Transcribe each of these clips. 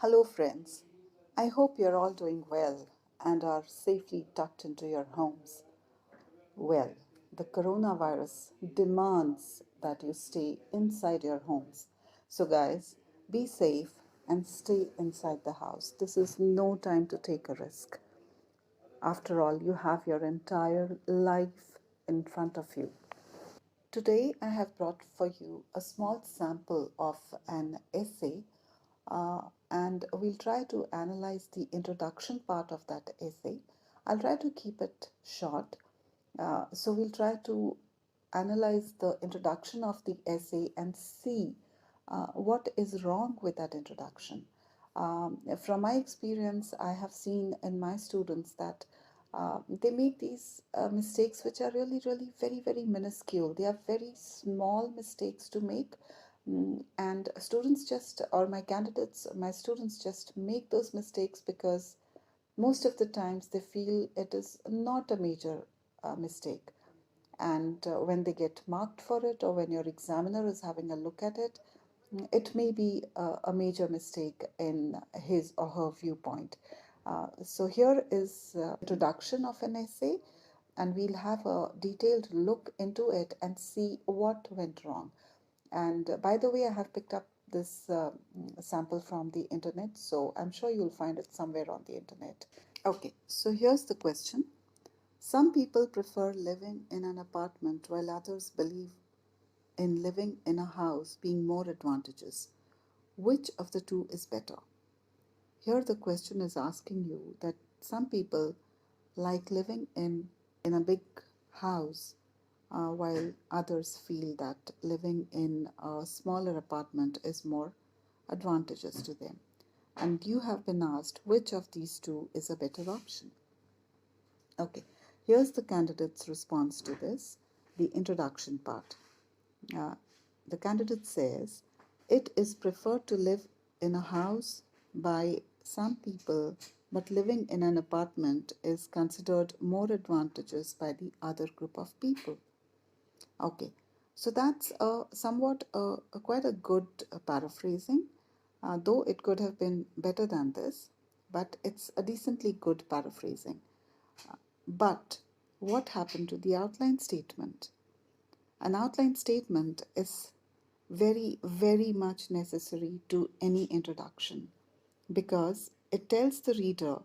Hello, friends. I hope you're all doing well and are safely tucked into your homes. Well, the coronavirus demands that you stay inside your homes. So, guys, be safe and stay inside the house. This is no time to take a risk. After all, you have your entire life in front of you. Today, I have brought for you a small sample of an essay, and we'll try to analyze the introduction part of that essay. I'll try to keep it short. So, we'll try to analyze the introduction of the essay and see what is wrong with that introduction. From my experience, I have seen in my students that they make these mistakes which are really, really very, very minuscule. They are very small mistakes to make. And students just, or my candidates, my students just make those mistakes because most of the times they feel it is not a major mistake. And when they get marked for it, or when your examiner is having a look at it, it may be a major mistake in his or her viewpoint. So here is introduction of an essay, and we'll have a detailed look into it and see what went wrong. And by the way, I have picked up this sample from the internet, so I'm sure you'll find it somewhere on the internet. Okay, so here's the question. Some people prefer living in an apartment while others believe in living in a house being more advantageous. Which of the two is better? Here the question is asking you that some people like living in a big house while others feel that living in a smaller apartment is more advantageous to them. And you have been asked which of these two is a better option. Okay, here's the candidate's response to this, the introduction part. Uh, the candidate says, it is preferred to live in a house by some people, but living in an apartment is considered more advantageous by the other group of people. Okay, so that's quite a good paraphrasing, though it could have been better than this, but it's a decently good paraphrasing. But what happened to the outline statement? An outline statement is very, very much necessary to any introduction because it tells the reader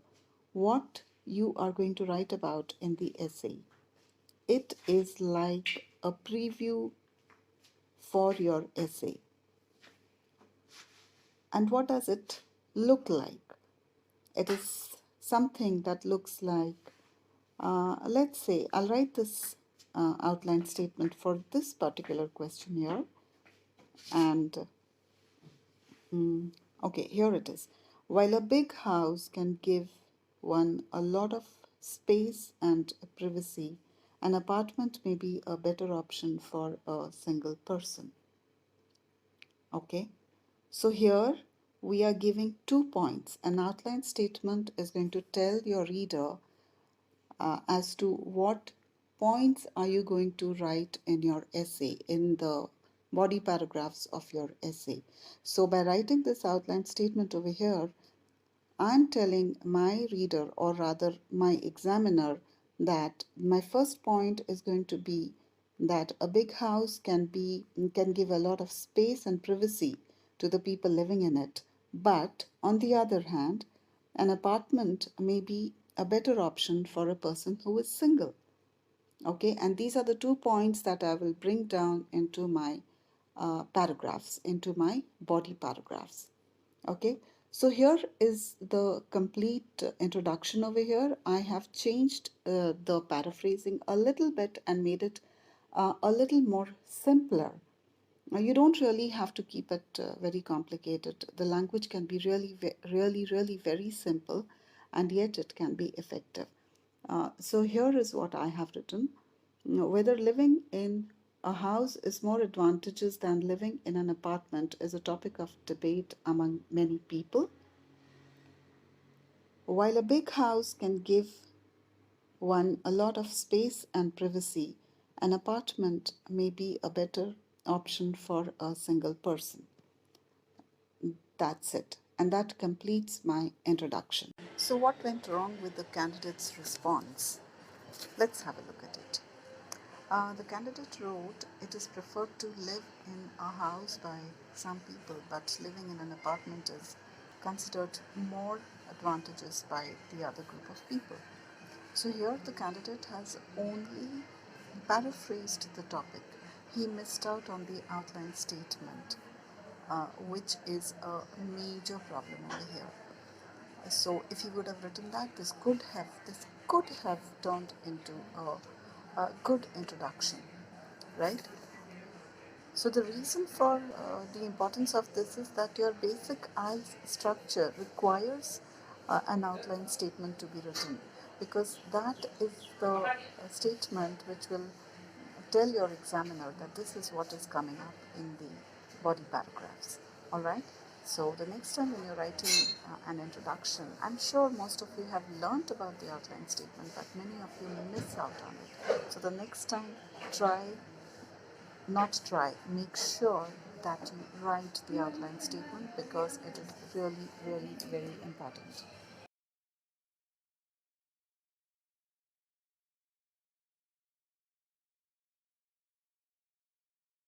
what you are going to write about in the essay. It is like a preview for your essay. And what does it look like? It is something that looks like, let's say, I'll write this outline statement for this particular question here. And okay, here it is. While a big house can give one a lot of space and privacy, an apartment may be a better option for a single person. Okay, so here we are giving 2 points. An outline statement is going to tell your reader as to what points are you going to write in your essay, in the body paragraphs of your essay. So by writing this outline statement over here, I'm telling my reader, or rather my examiner, that my first point is going to be that a big house can give a lot of space and privacy to the people living in it. But on the other hand, an apartment may be a better option for a person who is single. Okay, and these are the 2 points that I will bring down into my paragraphs, into my body paragraphs. Okay, so here is the complete introduction over here. I have changed the paraphrasing a little bit and made it a little more simpler. You don't really have to keep it very complicated. The language can be really very simple, and yet it can be effective. So here is what I have written. Whether living in a house is more advantageous than living in an apartment is a topic of debate among many people. While a big house can give one a lot of space and privacy, an apartment may be a better option for a single person. That's it. And that completes my introduction. So, what went wrong with the candidate's response? Let's have a look at it. The candidate wrote, "It is preferred to live in a house by some people, but living in an apartment is considered more advantageous by the other group of people." So here the candidate has only paraphrased the topic. He missed out on the outline statement, which is a major problem over here. So if he would have written that, this could have turned into a good introduction, right? So the reason for the importance of this is that your basic eyes structure requires an outline statement to be written, because that is the statement which will tell your examiner that this is what is coming up in the body paragraphs. All right. So the next time when you're writing an introduction, I'm sure most of you have learnt about the outline statement, but many of you miss out on it. So the next time, make sure that you write the outline statement, because it is really, really very important.